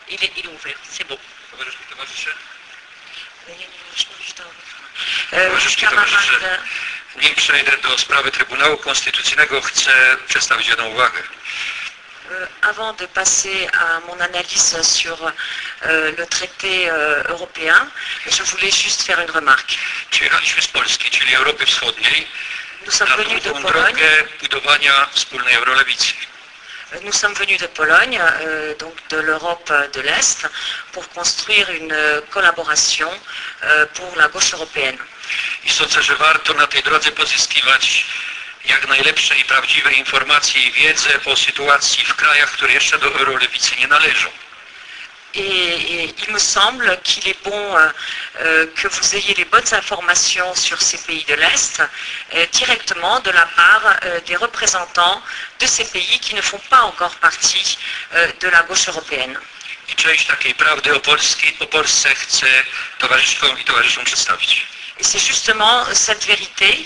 Il est ouvert, c'est bon. Towarzysze, nim przejdę do sprawy Trybunału Konstytucyjnego, chcę przedstawić jedną uwagę. Avant de passer à mon analyse sur le traité européen, je voulais juste faire une remarque. Przyjechaliśmy z Polski, czyli Europy Wschodniej, Nous sommes na venus de długą Pologne. drogę budowania wspólnej Eurolewicy. Nous sommes venus de Pologne, donc de l'Europe de l'Est, pour construire une collaboration pour la gauche européenne. I sądzę, że warto na tej drodze pozyskiwać jak najlepsze i prawdziwe informacje i wiedzę o sytuacji w krajach, które jeszcze do Eurolewicy nie należą. Et il me semble qu'il est bon que vous ayez les bonnes informations sur ces pays de l'Est directement de la part des représentants de ces pays qui ne font pas encore partie de la gauche européenne. I część takiej prawdy o Polsce chcę towarzyszkom i towarzyszom przedstawić. Et c'est justement cette vérité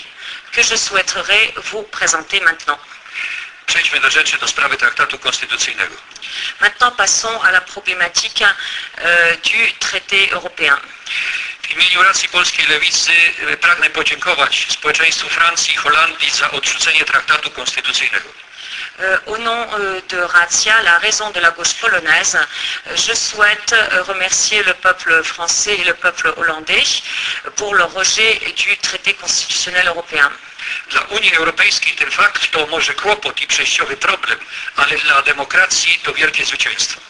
que je souhaiterais vous présenter maintenant. Przejdźmy do rzeczy, do sprawy traktatu konstytucyjnego. Maintenant, passons à la problématique du traité européen. W imieniu Racji Polskiej Lewicy pragnę podziękować społeczeństwu Francji i Holandii za odrzucenie traktatu konstytucyjnego. Au nom de Ratia, la raison de la gauche polonaise, je souhaite remercier le peuple français et le peuple hollandais pour le rejet du traité constitutionnel européen. Dla Unii Europejskiej ten fakt to może kłopot i przejściowy problem, ale dla demokracji to wielkie zwycięstwo.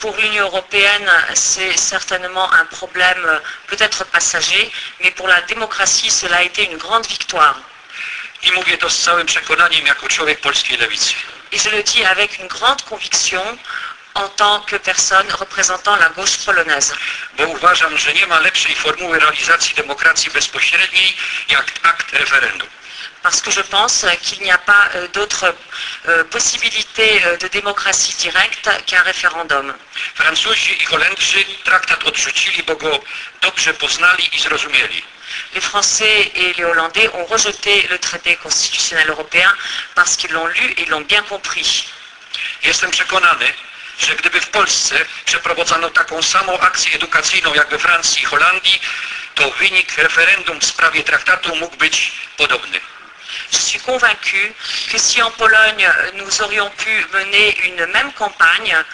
Pour l'Union européenne, c'est certainement un problème peut-être passager, mais pour la démocratie, cela a été une grande victoire. I mówię to z całym przekonaniem jako człowiek polskiej lewicy. Et je le dis avec une grande conviction en tant que personne représentant la gauche polonaise. Bo uważam, że nie ma lepszej formuły realizacji demokracji bezpośredniej jak akt referendum. Parce que je pense qu'il n'y a pas d'autre possibilité de démocratie directe qu'un référendum. Francuzi i Holendrzy traktat odrzucili, bo go dobrze poznali i zrozumieli. Les Français et les Hollandais ont rejeté le traité constitutionnel européen parce qu'ils l'ont lu et l'ont bien compris. Jestem przekonany, że gdyby w Polsce przeprowadzono taką samą akcję edukacyjną jak we Francji i Holandii, to wynik referendum w sprawie traktatu mógł być podobny. Je suis convaincu que si en Pologne nous aurions pu mener une même campagne,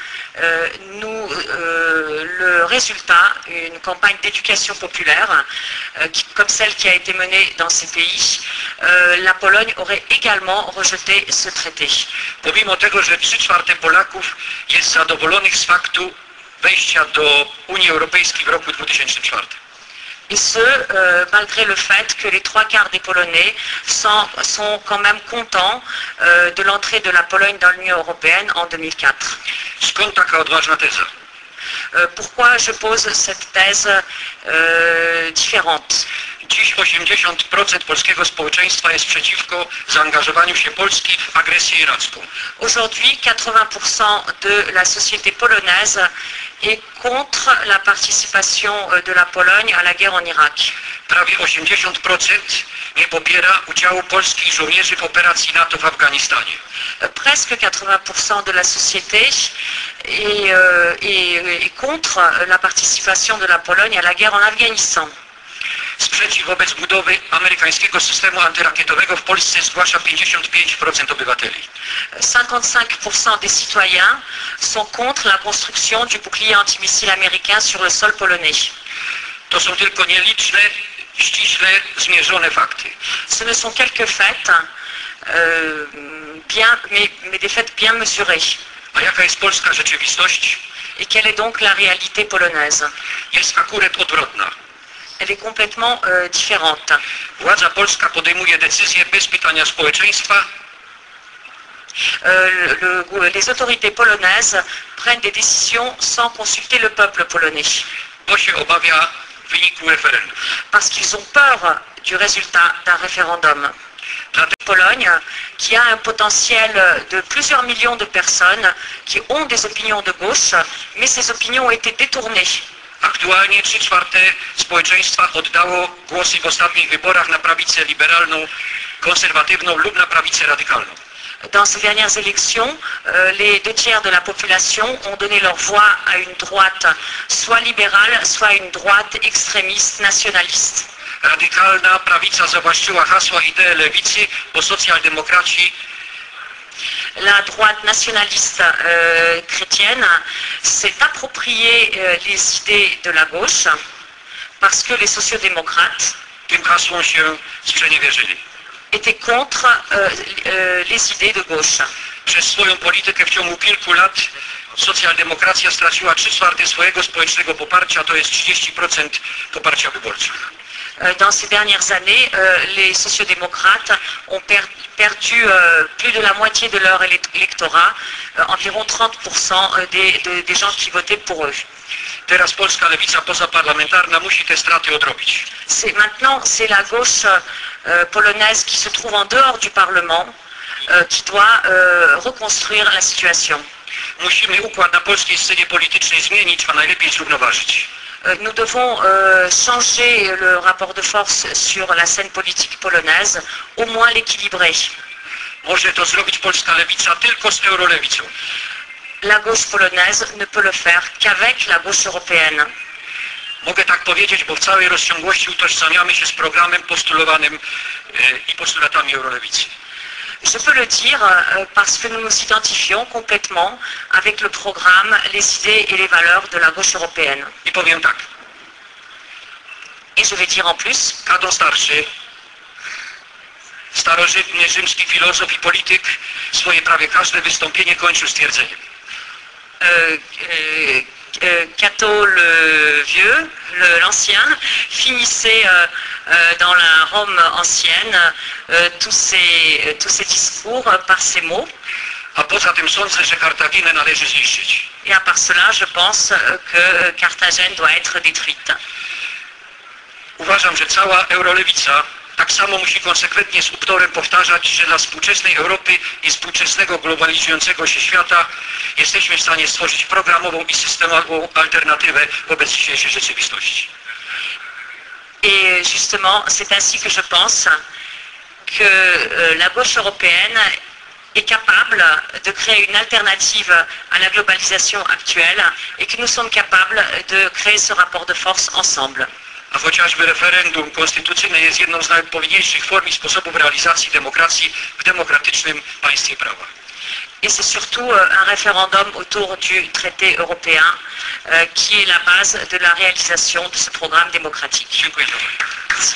le résultat, une campagne d'éducation populaire, comme celle qui a été menée dans ces pays, la Pologne aurait également rejeté ce traité. Pomimo tego, że 3/4 Polaków jest zadowolonych z faktu wejścia do Unii Europejskiej w roku 2004. Et ce, malgré le fait que les 3/4 des Polonais sont quand même contents de l'entrée de la Pologne dans l'Union européenne en 2004. Skąd taka odważna teza? Pourquoi je pose cette thèse différente? Dziś 80% polskiego społeczeństwa jest przeciwko zaangażowaniu się Polski w agresję iracką. Aujourd'hui, 80% de la société polonaise est contre la participation de la Pologne à la guerre en Irak. Prawie 80% nie popiera udziału polskich żołnierzy w operacji NATO w Afganistanie. Presque 80% de la société est contre la participation de la Pologne à la guerre en Afghanistan. Sprzeciw wobec budowy amerykańskiego systemu antyrakietowego w Polsce zgłasza 55% obywateli. 55% des citoyens sont contre la construction du bouclier antimissile américain sur le sol polonais. To są tylko nieliczne, ściśle zmierzone fakty. Ce ne sont quelques faits, mais des faits bien mesurés. A jaka jest polska rzeczywistość? Et quelle est donc la réalité polonaise? Jest akurat odwrotna. Elle est complètement différente. Władza polska podejmuje decyzje bez pytania społeczeństwa. Les autorités polonaises prennent des décisions sans consulter le peuple polonais. Bo się obawia wyniku referendum. Parce qu'ils ont peur du résultat d'un référendum. La Pologne, qui a un potentiel de plusieurs millions de personnes qui ont des opinions de gauche, mais ces opinions ont été détournées. Aktualnie 3/4 społeczeństwa oddało głosy w ostatnich wyborach na prawicę liberalną, konserwatywną lub na prawicę radykalną. Dans ces dernières élections, les 2/3 de la population ont donné leur voix à une droite soit libérale, soit une droite extrémiste, nationaliste. Radykalna prawica zawłaszczyła hasła idee lewicy, bo socjaldemokraci La droite nationaliste chrétienne s'est appropriée les idées de la gauche parce que les sociodémocrates tym hasłom się sprzeniewierzyli. étaient contre les idées de gauche. Przez swoją politykę w ciągu kilku lat socjaldemokracja straciła 3/4 swojego społecznego poparcia, to jest 30% poparcia wyborczych. Dans ces dernières années, les sociodémocrates ont perdu plus de la moitié de leur électorat, environ 30% des gens qui votaient pour eux. Teraz polska lewica pozaparlamentarna musi te straty odrobić. Maintenant, c'est la gauche polonaise qui se trouve en dehors du Parlement qui doit reconstruire la situation. Musimy układ na polskiej scenie politycznej zmienić, a najlepiej zrównoważyć. Nous devons changer le rapport de force sur la scène politique polonaise, au moins l'équilibrer. Może to zrobić polska lewica tylko z eurolewicą. La gauche polonaise ne peut le faire qu'avec la gauche européenne. Mogę tak powiedzieć, bo w całej rozciągłości utożsamiamy się z programem postulowanym i postulatami eurolewicy. Je peux le dire parce que nous nous identifions complètement avec le programme, les idées et les valeurs de la gauche européenne. I powiem tak. Et je vais dire en plus, Kadon Starszy, starożytny rzymski filozof i polityk, swoje prawie każde wystąpienie kończył stwierdzeniem. Cato le Vieux, l'Ancien, finissait dans la Rome ancienne tous ses discours par ces mots. A poza tym sądzę, że Kartaginę należy zniszczyć. Et à part cela, je pense que Carthagène doit être détruite. Uważam, że cała eurolewica tak samo musi konsekwentnie z uporem powtarzać, że dla współczesnej Europy i współczesnego globalizującego się świata jesteśmy w stanie stworzyć programową i systemową alternatywę wobec dzisiejszej rzeczywistości. Et justement, c'est ainsi que je pense que la gauche européenne est capable de créer une alternative à la globalisation actuelle et que nous sommes capables de créer ce rapport de force ensemble. A chociażby referendum konstytucyjne jest jedną z najodpowiedniejszych form i sposobów realizacji demokracji w demokratycznym państwie prawa. Et c'est surtout un référendum autour du traité européen qui est la base de la réalisation de ce programme démocratique. Dziękuję bardzo.